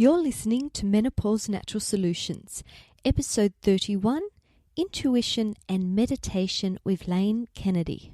You're listening to Menopause Natural Solutions, episode 31, Intuition and Meditation with Lane Kennedy.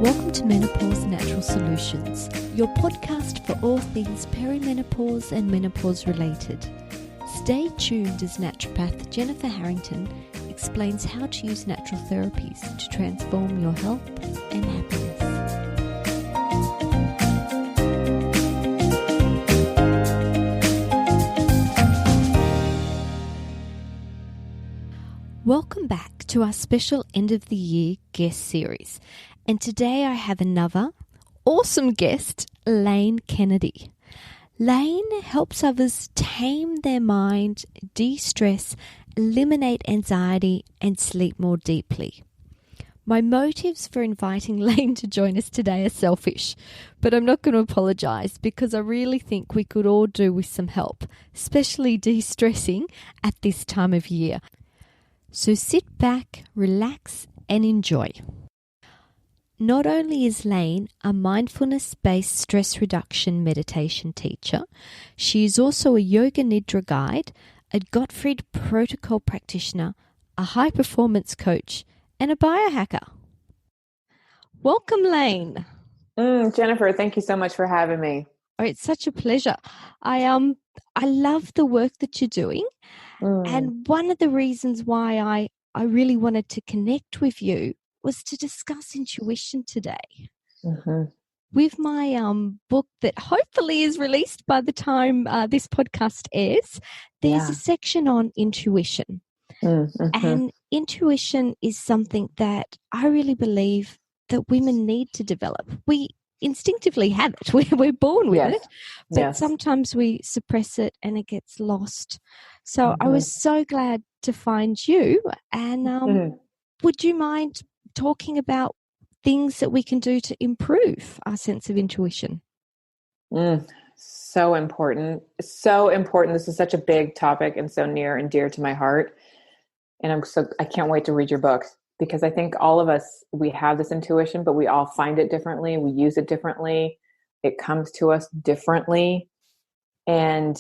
Welcome to Menopause Natural Solutions, your podcast for all things perimenopause and menopause related. Stay tuned as naturopath Jennifer Harrington explains how to use natural therapies to transform your health and happiness. Welcome back to our special end of the year guest series. And today I have another awesome guest, Lane Kennedy. Lane helps others tame their mind, de-stress, eliminate anxiety, and sleep more deeply. My motives for inviting Lane to join us today are selfish, but I'm not going to apologise because I really think we could all do with some help, especially de-stressing at this time of year. So sit back, relax, and enjoy. Not only is Lane a mindfulness-based stress reduction meditation teacher, she is also a yoga nidra guide, a Gottfried protocol practitioner, a high-performance coach, and a biohacker. Welcome, Lane. Jennifer, thank you so much for having me. Oh, it's such a pleasure. I love the work that you're doing, and one of the reasons why I really wanted to connect with you was to discuss intuition today. Mm-hmm. With my book that hopefully is released by the time this podcast airs, there's a section on intuition. Mm-hmm. And intuition is something that I really believe that women need to develop. We instinctively have it. We're born with it, but sometimes we suppress it and it gets lost. So I was so glad to find you. And would you mind talking about things that we can do to improve our sense of intuition? So important. So important. This is such a big topic and so near and dear to my heart. And I can't wait to read your book because I think all of us, we have this intuition, but we all find it differently. We use it differently. It comes to us differently. And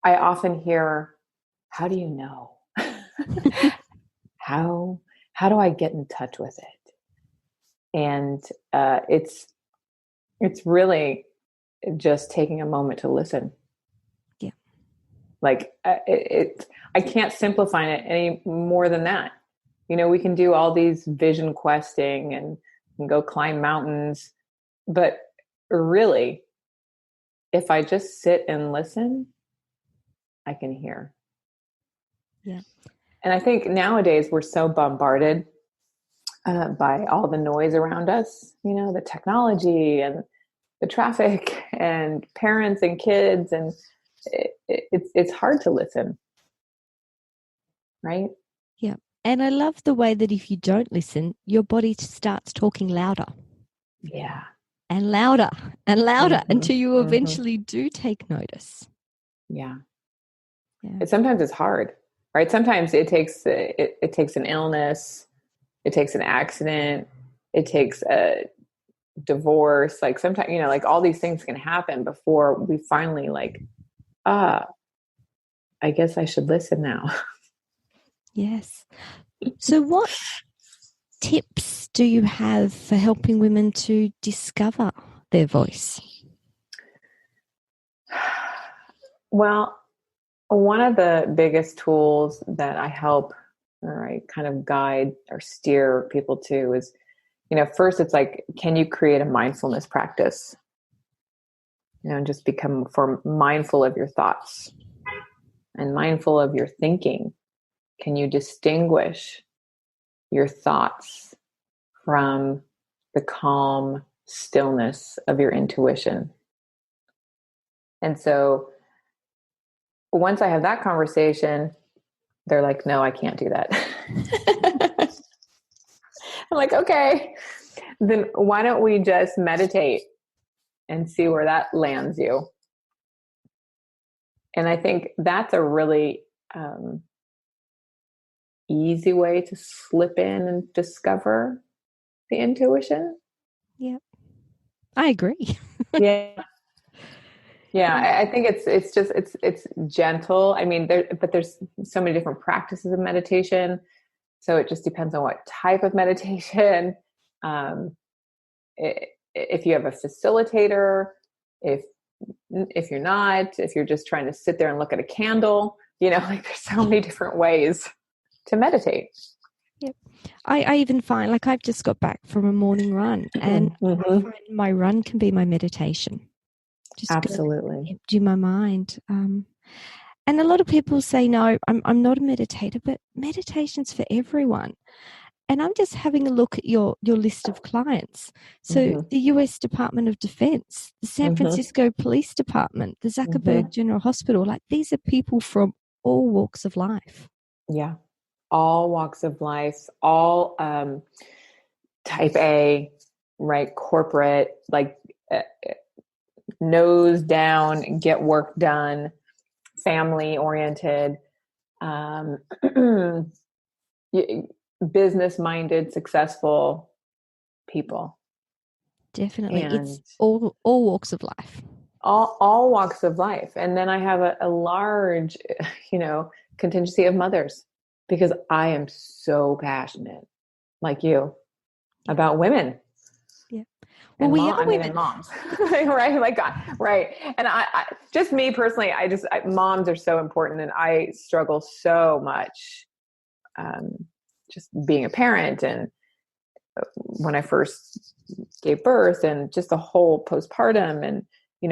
I often hear, how do you know? How do I get in touch with it? And it's really just taking a moment to listen. Yeah. Like I can't simplify it any more than that. You know, we can do all these vision questing and go climb mountains, but really, if I just sit and listen, I can hear. Yeah. And I think nowadays we're so bombarded by all the noise around us, you know, the technology and the traffic and parents and kids. And it's hard to listen. Right? Yeah. And I love the way that if you don't listen, your body starts talking louder. Yeah. And louder and louder until you eventually do take notice. Yeah. Sometimes it's hard. Right. Sometimes it takes an illness, it takes an accident, it takes a divorce. Like sometimes, you know, like all these things can happen before we finally I guess I should listen now. Yes. So what tips do you have for helping women to discover their voice? Well, one of the biggest tools that I help or I kind of guide or steer people to is, you know, first it's like, can you create a mindfulness practice? You know, and just become mindful of your thoughts and mindful of your thinking. Can you distinguish your thoughts from the calm stillness of your intuition? And so once I have that conversation, they're like, no, I can't do that. I'm like, okay, then why don't we just meditate and see where that lands you. And I think that's a really easy way to slip in and discover the intuition. Yep. I agree. Yeah. Yeah, I think it's gentle. I mean, there's so many different practices of meditation, so it just depends on what type of meditation. If you have a facilitator, if you're not, if you're just trying to sit there and look at a candle, like there's so many different ways to meditate. Yep. I even find, like, I've just got back from a morning run, and I find my run can be my meditation. Just absolutely empty my mind. And a lot of people say, no, I'm not a meditator, but meditation's for everyone. And I'm just having a look at your list of clients. So the US Department of Defense, the San Francisco Police Department, the Zuckerberg General Hospital, like these are people from all walks of life. Yeah. All walks of life, all type A, right? Corporate, like nose down, get work done, family oriented, business minded, successful people. Definitely. And it's all walks of life. All walks of life. And then I have a large, contingency of mothers, because I am so passionate, like you, about women. Yeah. Well, we are women. And moms, right? Like, right. And I just me personally, moms are so important, and I struggle so much, just being a parent, and when I first gave birth, and just the whole postpartum, and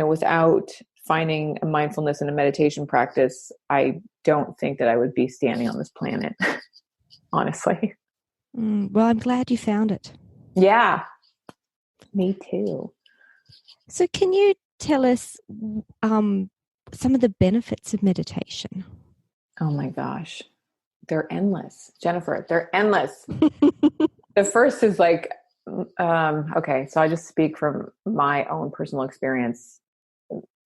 without finding a mindfulness and a meditation practice, I don't think that I would be standing on this planet, honestly. Well, I'm glad you found it. Yeah, me too. So can you tell us some of the benefits of meditation? Oh my gosh. They're endless, Jennifer. They're endless. The first is like, okay, so I just speak from my own personal experience,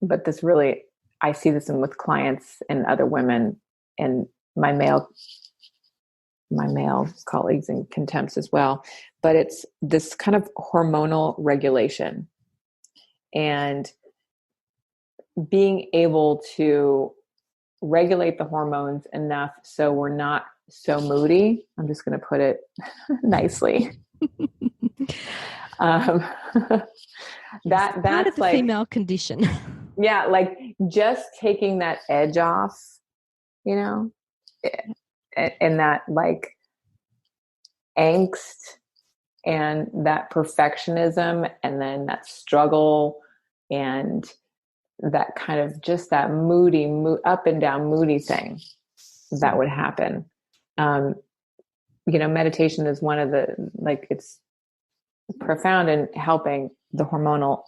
but this really, I see this with clients and other women and my male colleagues and contemps as well. But it's this kind of hormonal regulation, and being able to regulate the hormones enough so we're not so moody. I'm just going to put it nicely. That's part of the like female condition. Yeah, like just taking that edge off, and that like angst and that perfectionism, and then that struggle, and that kind of just that moody, up and down moody thing that would happen. Meditation is one of the, like, it's profound in helping the hormonal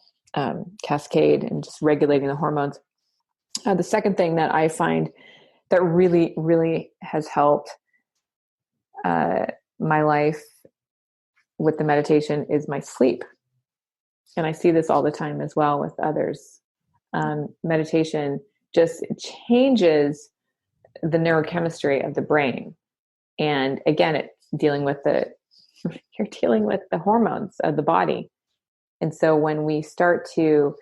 cascade and just regulating the hormones. The second thing that I find that really, really has helped my life with the meditation is my sleep. And I see this all the time as well with others. Meditation just changes the neurochemistry of the brain. And again, it's dealing with you're dealing with the hormones of the body. And so when we start to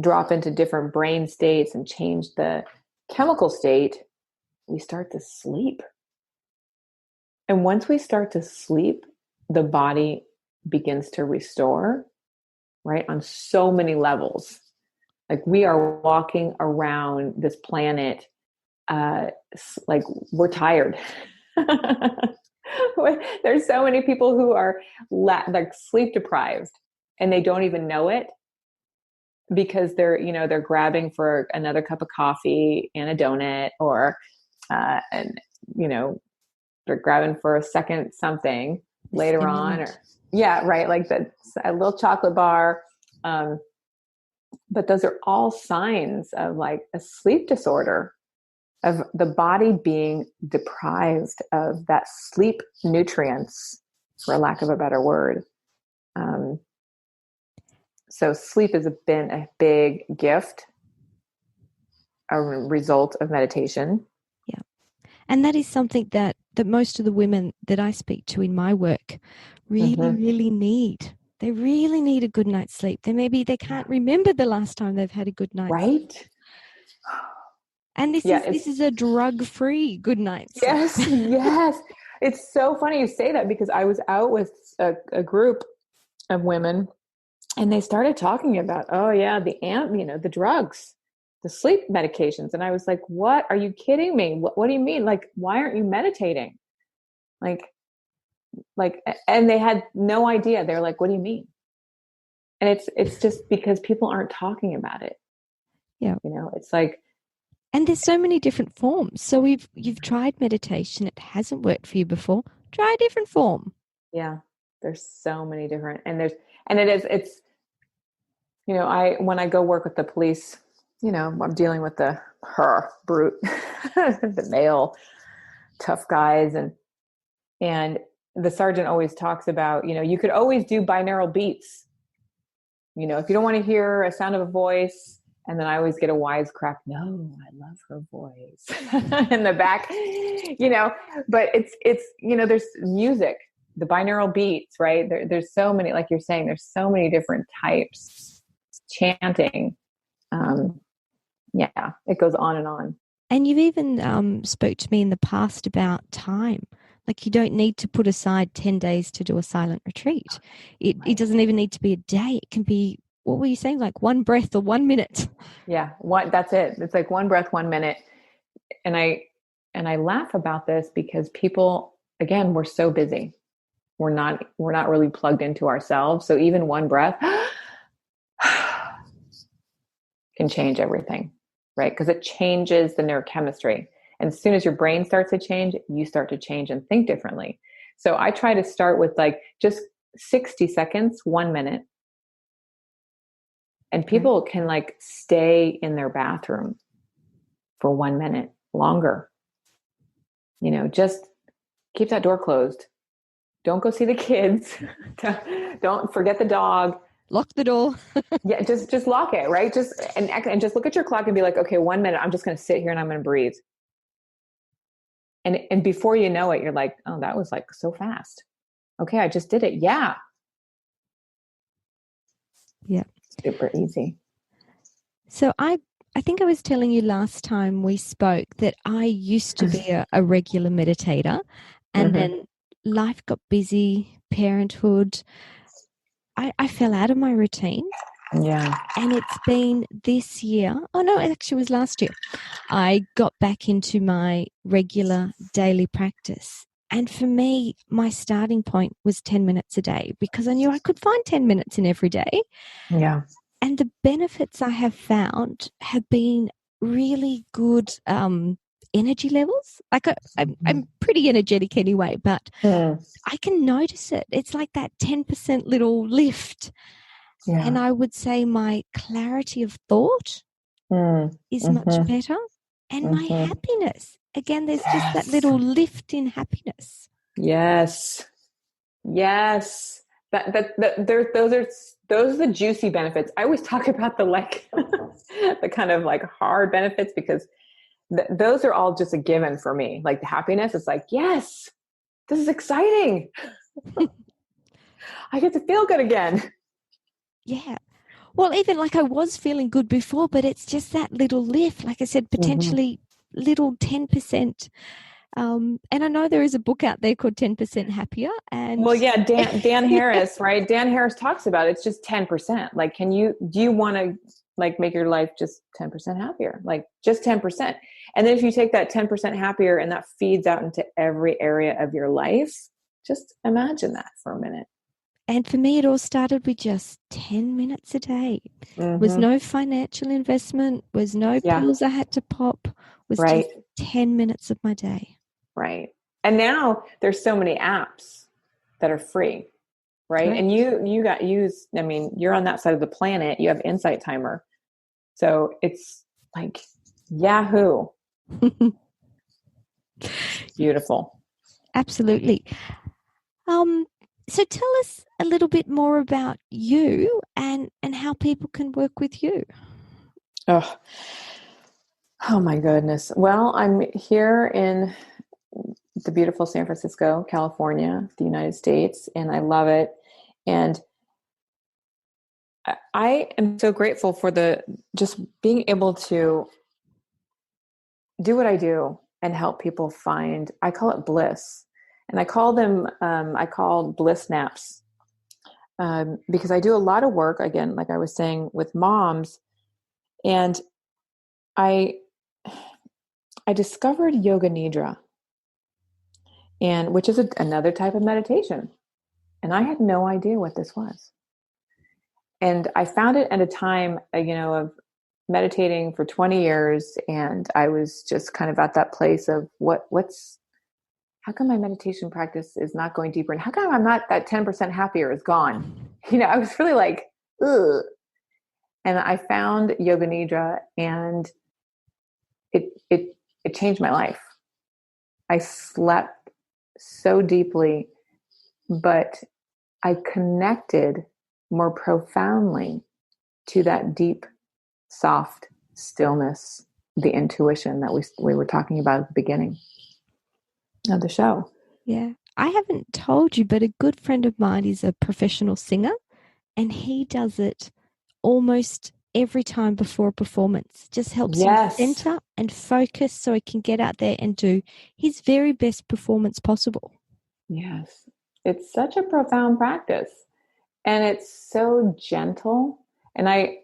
drop into different brain states and change the chemical state, we start to sleep. And once we start to sleep, the body begins to restore, right? On so many levels. Like, we are walking around this planet, like we're tired. There's so many people who are like sleep deprived, and they don't even know it, because they're grabbing for another cup of coffee and a donut, or they're grabbing for a second something later on, or like a little chocolate bar. But those are all signs of like a sleep disorder, of the body being deprived of that sleep nutrients, for lack of a better word. So sleep has been a big gift, a result of meditation. Yeah. And that is something that most of the women that I speak to in my work really, really need. They really need a good night's sleep. They can't remember the last time they've had a good night's sleep. Right? And this is a drug-free good night's sleep. Yes, yes. It's so funny you say that, because I was out with a group of women, and they started talking about, oh yeah, the drugs, the sleep medications. And I was like, what? Are you kidding me? What do you mean? Like, why aren't you meditating? Like, and they had no idea. They're like, what do you mean? And it's just because people aren't talking about it. Yeah. It's like, and there's so many different forms. So you've tried meditation, it hasn't worked for you before. Try a different form. Yeah. There's so many different, it's when I go work with the police, I'm dealing with the brute, the male tough guys, and the sergeant always talks about, you could always do binaural beats, if you don't want to hear a sound of a voice. And then I always get a wisecrack, no, I love her voice in the back, but it's there's music, the binaural beats, right? There's so many, like you're saying, there's so many different types, chanting. It goes on and on. And you've even spoke to me in the past about time. Like, you don't need to put aside 10 days to do a silent retreat. It doesn't even need to be a day. It can be, what were you saying? Like 1 breath or 1 minute. Yeah. That's it. It's like 1 breath, 1 minute. And I laugh about this because people, again, we're so busy. We're not really plugged into ourselves. So even 1 breath can change everything, right? Because it changes the neurochemistry. And as soon as your brain starts to change, you start to change and think differently. So I try to start with like just 60 seconds, 1 minute. And people can like stay in their bathroom for 1 minute longer. Just keep that door closed. Don't go see the kids. Don't forget the dog. Lock the door. Yeah, just lock it, right? And just look at your clock and be like, okay, 1 minute, I'm just going to sit here and I'm going to breathe. And before you know it, you're like, oh, that was like so fast. Okay, I just did it. Yeah. Yeah. Super easy. So I think I was telling you last time we spoke that I used to be a regular meditator, and then life got busy, parenthood. I fell out of my routine. Yeah. And it's been this year. Oh, no, it actually was last year. I got back into my regular daily practice. And for me, my starting point was 10 minutes a day, because I knew I could find 10 minutes in every day. Yeah. And the benefits I have found have been really good energy levels. Like I'm pretty energetic anyway, but I can notice it. It's like that 10% little lift. Yeah. And I would say my clarity of thought is much better. And my happiness. Again, there's just that little lift in happiness. Yes. Yes. Those are the juicy benefits. I always talk about the kind of like hard benefits, because those are all just a given for me. Like the happiness, it's like, yes, this is exciting. I get to feel good again. Yeah. Well, even like I was feeling good before, but it's just that little lift. Like I said, potentially little 10%. And I know there is a book out there called 10% Happier. And well, yeah, Dan Harris, right? Dan Harris talks about it. It's just 10%. Like, do you want to like make your life just 10% happier? Like just 10%. And then if you take that 10% happier and that feeds out into every area of your life, just imagine that for a minute. And for me, it all started with just 10 minutes a day. Was no financial investment, was no pills I had to pop, was just 10 minutes of my day. Right. And now there's so many apps that are free, right? Correct. And you're on that side of the planet. You have Insight Timer. So it's like Yahoo. Beautiful. Absolutely. So tell us a little bit more about you and how people can work with you. Oh, oh my goodness. Well, I'm here in the beautiful San Francisco, California, the United States, and I love it. And I am so grateful for the just being able to do what I do and help people find, I call it bliss. And I call them, I call bliss naps, because I do a lot of work, again, like I was saying, with moms. And I, I discovered Yoga Nidra, and which is another type of meditation. And I had no idea what this was. And I found it at a time, of meditating for 20 years. And I was just kind of at that place of how come my meditation practice is not going deeper? And how come I'm not that 10% happier is gone? I was really like, ugh. And I found Yoga Nidra, and it changed my life. I slept so deeply, but I connected more profoundly to that deep, soft stillness, the intuition that we were talking about at the beginning of the show. Yeah. I haven't told you, but a good friend of mine is a professional singer, and he does it almost every time before a performance. Just helps him Yes. center and focus so he can get out there and do his very best performance possible. Yes. It's such a profound practice, and it's so gentle. And I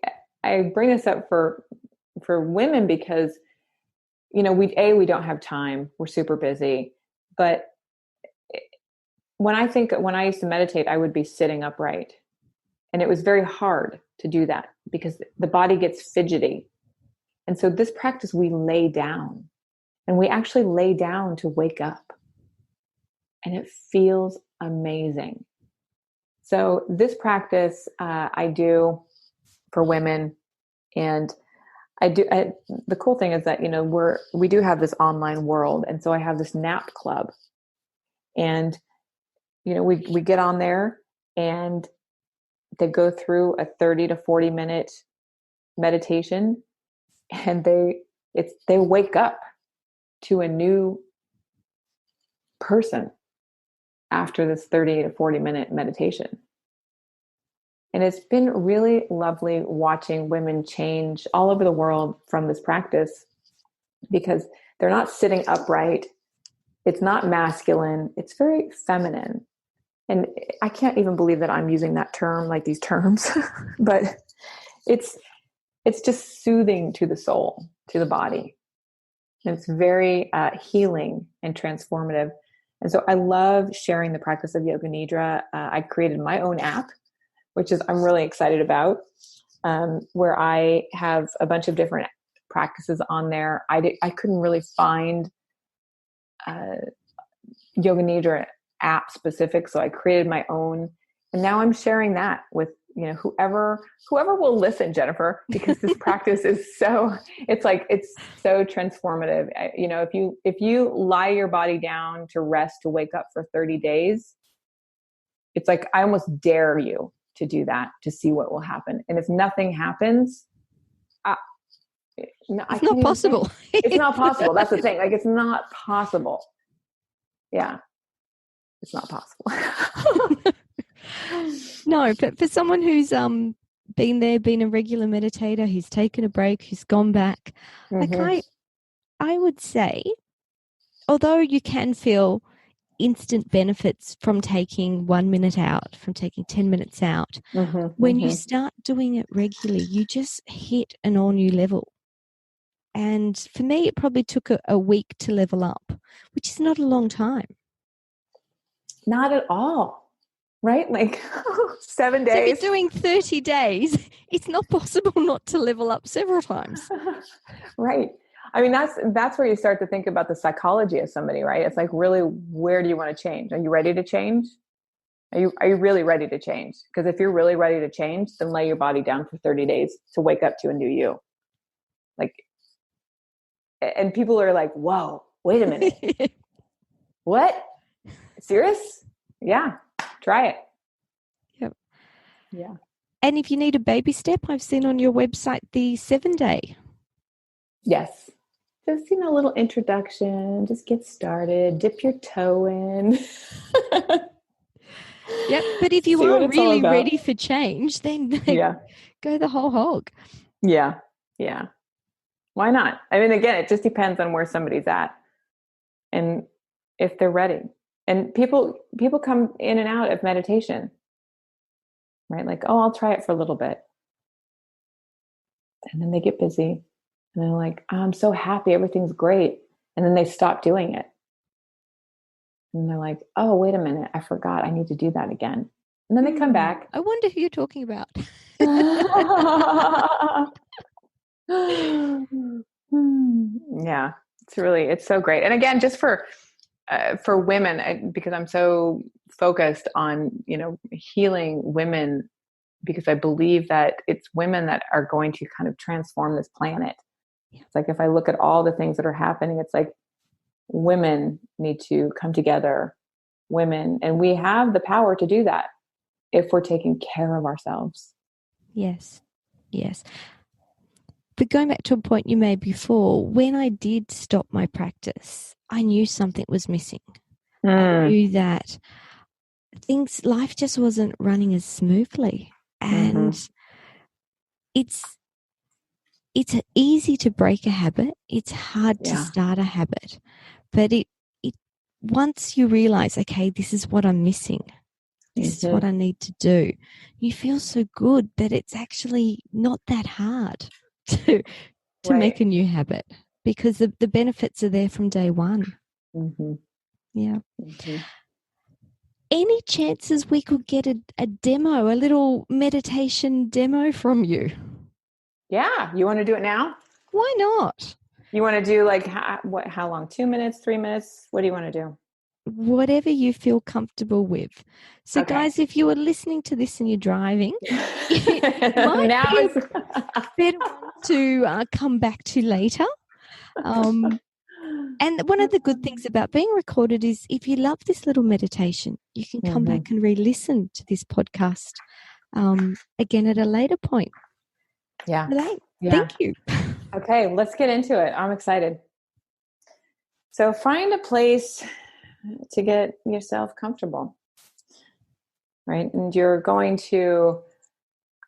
bring this up for women because we don't have time. We're super busy. But when I used to meditate, I would be sitting upright. And it was very hard to do that because the body gets fidgety. And so this practice, we lay down, and we actually lay down to wake up. And it feels amazing. So this practice I do for women, and the cool thing is that, we do have this online world. And so I have this nap club, and, we get on there, and they go through a 30 to 40 minute meditation, and they wake up to a new person after this 30 to 40 minute meditation. And it's been really lovely watching women change all over the world from this practice, because they're not sitting upright. It's not masculine. It's very feminine. And I can't even believe that I'm using that term, like these terms, but it's just soothing to the soul, to the body. And it's very healing and transformative. And so I love sharing the practice of Yoga Nidra. I created my own app, which is I'm really excited about, where I have a bunch of different practices on there. I couldn't really find Yoga Nidra app specific, so I created my own, and now I'm sharing that with whoever will listen, Jennifer, because this practice is it's so transformative. If you lie your body down to rest, to wake up for 30 days, it's like I almost dare you to do that, to see what will happen. And if nothing happens, it's not possible. It's not possible. That's the thing. Like, it's not possible. Yeah. It's not possible. No, but for someone who's been a regular meditator, who's taken a break, who's gone back, like I would say, although you can feel instant benefits from taking 1 minute out, from taking 10 minutes out, when you start doing it regularly, you just hit an all new level. And for me, it probably took a week to level up, which is not a long time. Not at all. Right? Like 7 days. So if you're doing 30 days, it's not possible not to level up several times. Right. I mean, that's where you start to think about the psychology of somebody, right? It's like, really, where do you want to change? Are you ready to change? Are you really ready to change? Because if you're really ready to change, then lay your body down for 30 days to wake up to a new you. Like, and people are like, whoa, wait a minute. What? Serious? Yeah. try it. Yep. Yeah. And if you need a baby step, I've seen on your website the 7-day. Yes. Just, a little introduction. Just get started. Dip your toe in. Yep. But if you See what are it's all really about. ready for change, then Yeah. go the whole hog. Yeah. Yeah. Why not? I mean, again, it just depends on where somebody's at and if they're ready. And people come in and out of meditation, right? Like, oh, I'll try it for a little bit. And then they get busy and they're like, oh, I'm so happy. Everything's great. And then they stop doing it. And they're like, oh, wait a minute. I forgot. I need to do that again. And then they come back. I wonder who you're talking about. Yeah, it's so great. And again, just for women, because I'm so focused on, healing women, because I believe that it's women that are going to kind of transform this planet. Yeah. It's like, if I look at all the things that are happening, it's like women need to come together, and we have the power to do that if we're taking care of ourselves. Yes. Yes. But going back to a point you made before, when I did stop my practice, I knew something was missing. I knew that life just wasn't running as smoothly. And it's easy to break a habit. It's hard to start a habit. But it once you realize, okay, this is what I'm missing. This is what I need to do. You feel so good that it's actually not that hard to make a new habit, because the benefits are there from day one. Yeah. Any chances we could get a demo, a little meditation demo from you? Yeah. You want to do it now? Why not? You want to do like how long? 2 minutes, 3 minutes? What do you want to do? Whatever you feel comfortable with. So, guys, if you are listening to this and you're driving, it might now be a better one to come back to later. And one of the good things about being recorded is, if you love this little meditation, you can come back and re-listen to this podcast again at a later point. Yeah. Thank you. Okay, let's get into it. I'm excited. So find a place to get yourself comfortable, right? And you're going to,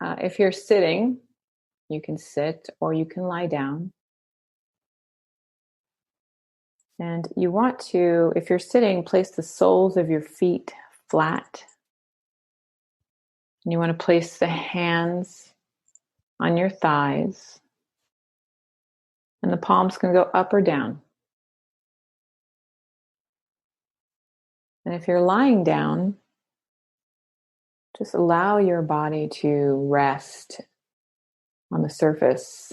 if you're sitting, you can sit or you can lie down. And you want to, if you're sitting, place the soles of your feet flat. And you want to place the hands on your thighs. And the palms can go up or down. And if you're lying down, just allow your body to rest on the surface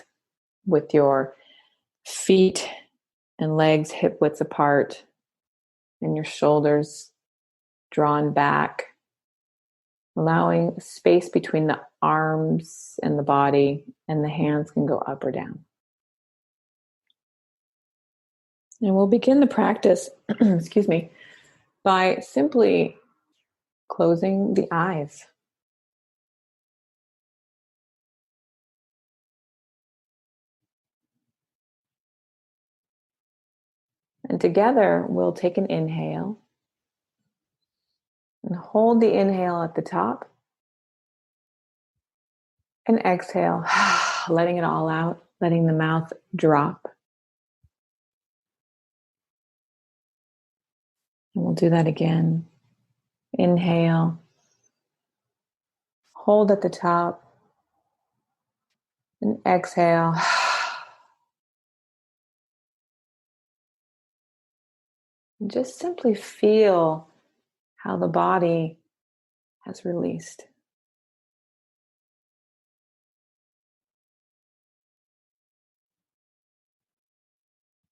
with your feet and legs hip width apart and your shoulders drawn back, allowing space between the arms and the body, and the hands can go up or down. And we'll begin the practice, excuse me, by simply closing the eyes. And together we'll take an inhale and hold the inhale at the top and exhale, letting it all out, letting the mouth drop. And we'll do that again. Inhale, hold at the top, and exhale. And just simply feel how the body has released.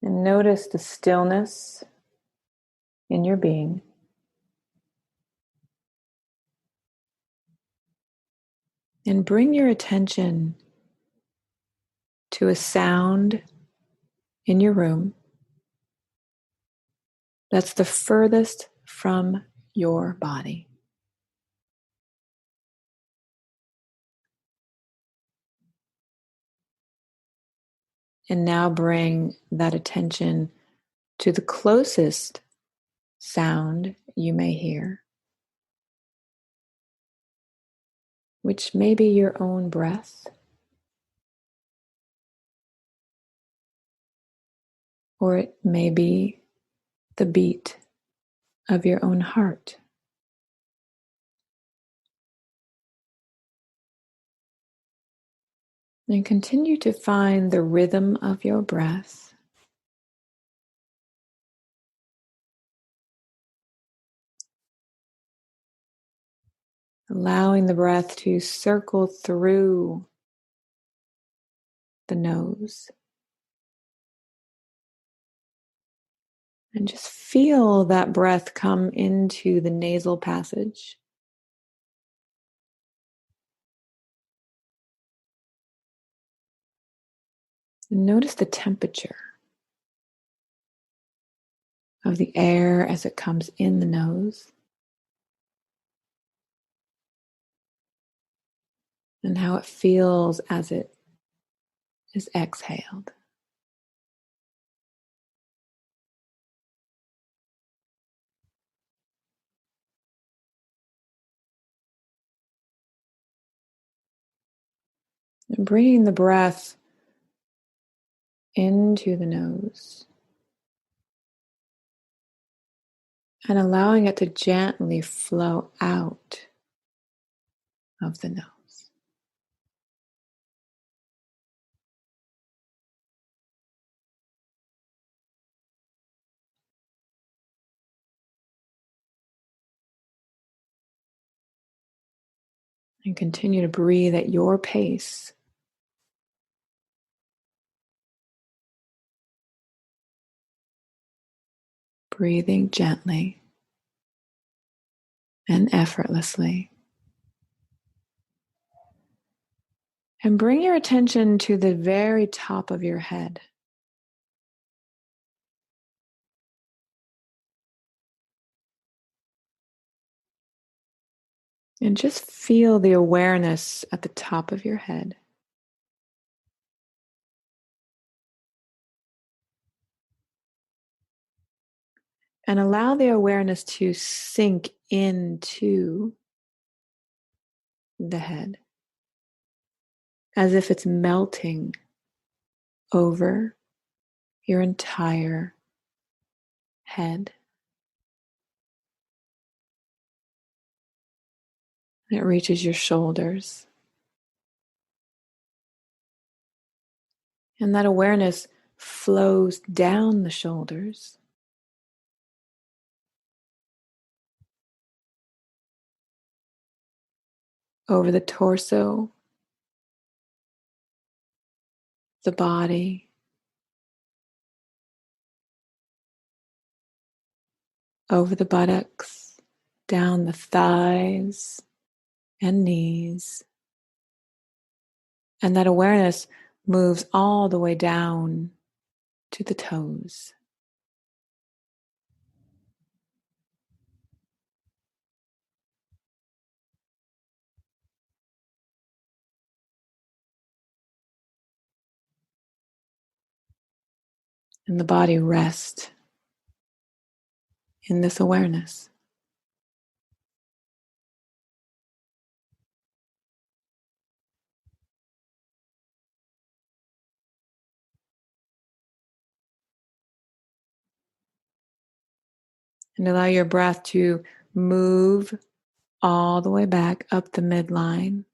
And notice the stillness in your being. And bring your attention to a sound in your room that's the furthest from your body. And now bring that attention to the closest sound you may hear, which may be your own breath, or it may be the beat of your own heart. And continue to find the rhythm of your breath. Allowing the breath to circle through the nose. And just feel that breath come into the nasal passage. And notice the temperature of the air as it comes in the nose. And how it feels as it is exhaled. And bringing the breath into the nose and allowing it to gently flow out of the nose. And continue to breathe at your pace. Breathing gently and effortlessly. And bring your attention to the very top of your head. And just feel the awareness at the top of your head. And allow the awareness to sink into the head as if it's melting over your entire head. It reaches your shoulders. And that awareness flows down the shoulders, over the torso, the body, over the buttocks, down the thighs and knees. And that awareness moves all the way down to the toes. And the body rests in this awareness. And allow your breath to move all the way back up the midline.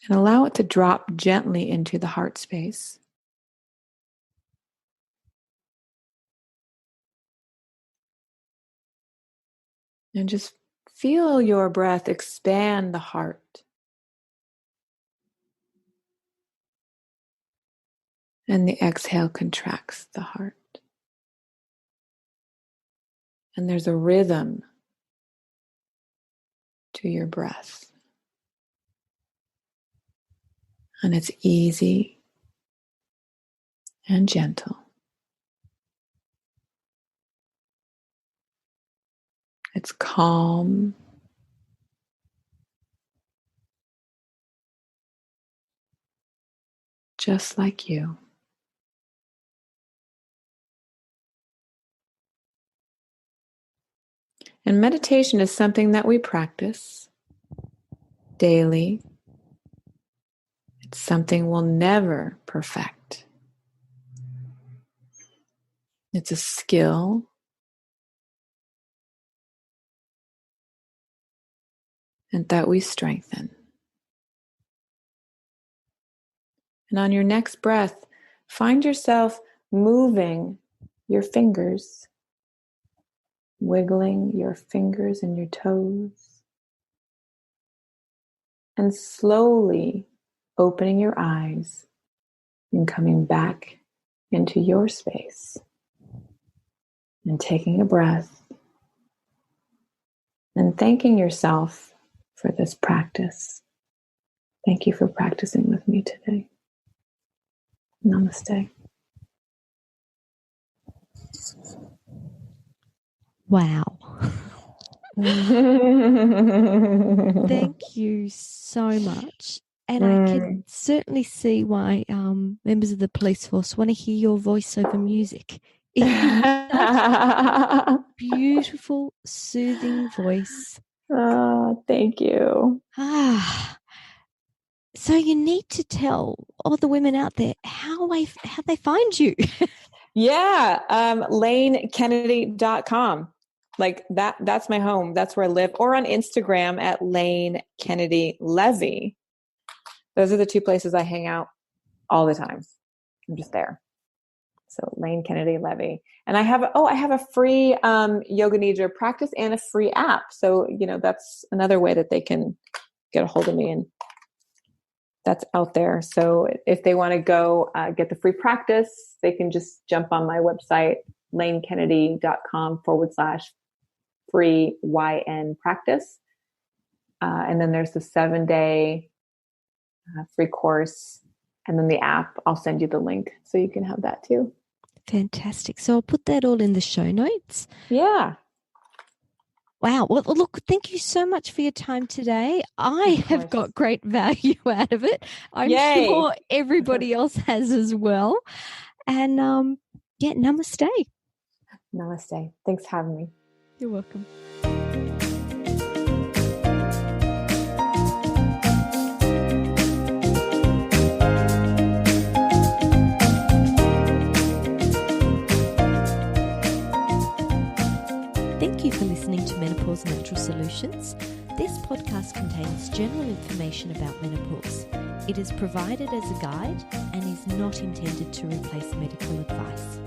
And allow it to drop gently into the heart space. And just feel your breath expand the heart. And the exhale contracts the heart. And there's a rhythm to your breath. And it's easy and gentle. It's calm. just like you. And meditation is something that we practice daily. It's something we'll never perfect. It's a skill. And that we strengthen. And on your next breath, find yourself moving your fingers, wiggling your fingers and your toes, and slowly opening your eyes and coming back into your space and taking a breath and thanking yourself for this practice. Thank you for practicing with me today. Namaste. Wow. Thank you so much. And I can certainly see why members of the police force want to hear your voiceover music. It is such a beautiful, soothing voice. Oh, thank you. So you need to tell all the women out there how they find you. Yeah, lanekennedy.com. Like that's my home. That's where I live. Or on Instagram at Lane Kennedy Levy. Those are the two places I hang out all the time. I'm just there. So Lane Kennedy Levy. And I have a free yoga nidra practice and a free app. So, that's another way that they can get a hold of me, and that's out there. So if they want to go get the free practice, they can just jump on my website, lanekennedy.com/free YN practice. And then there's the 7-day free course. And then the app, I'll send you the link so you can have that too. Fantastic. So I'll put that all in the show notes. Yeah. Wow. Well, look, thank you so much for your time today. I have got great value out of it. I'm sure everybody else has as well. And namaste. Namaste. Thanks for having me. You're welcome. Thank you for listening to Menopause Natural Solutions. This podcast contains general information about menopause. It is provided as a guide and is not intended to replace medical advice.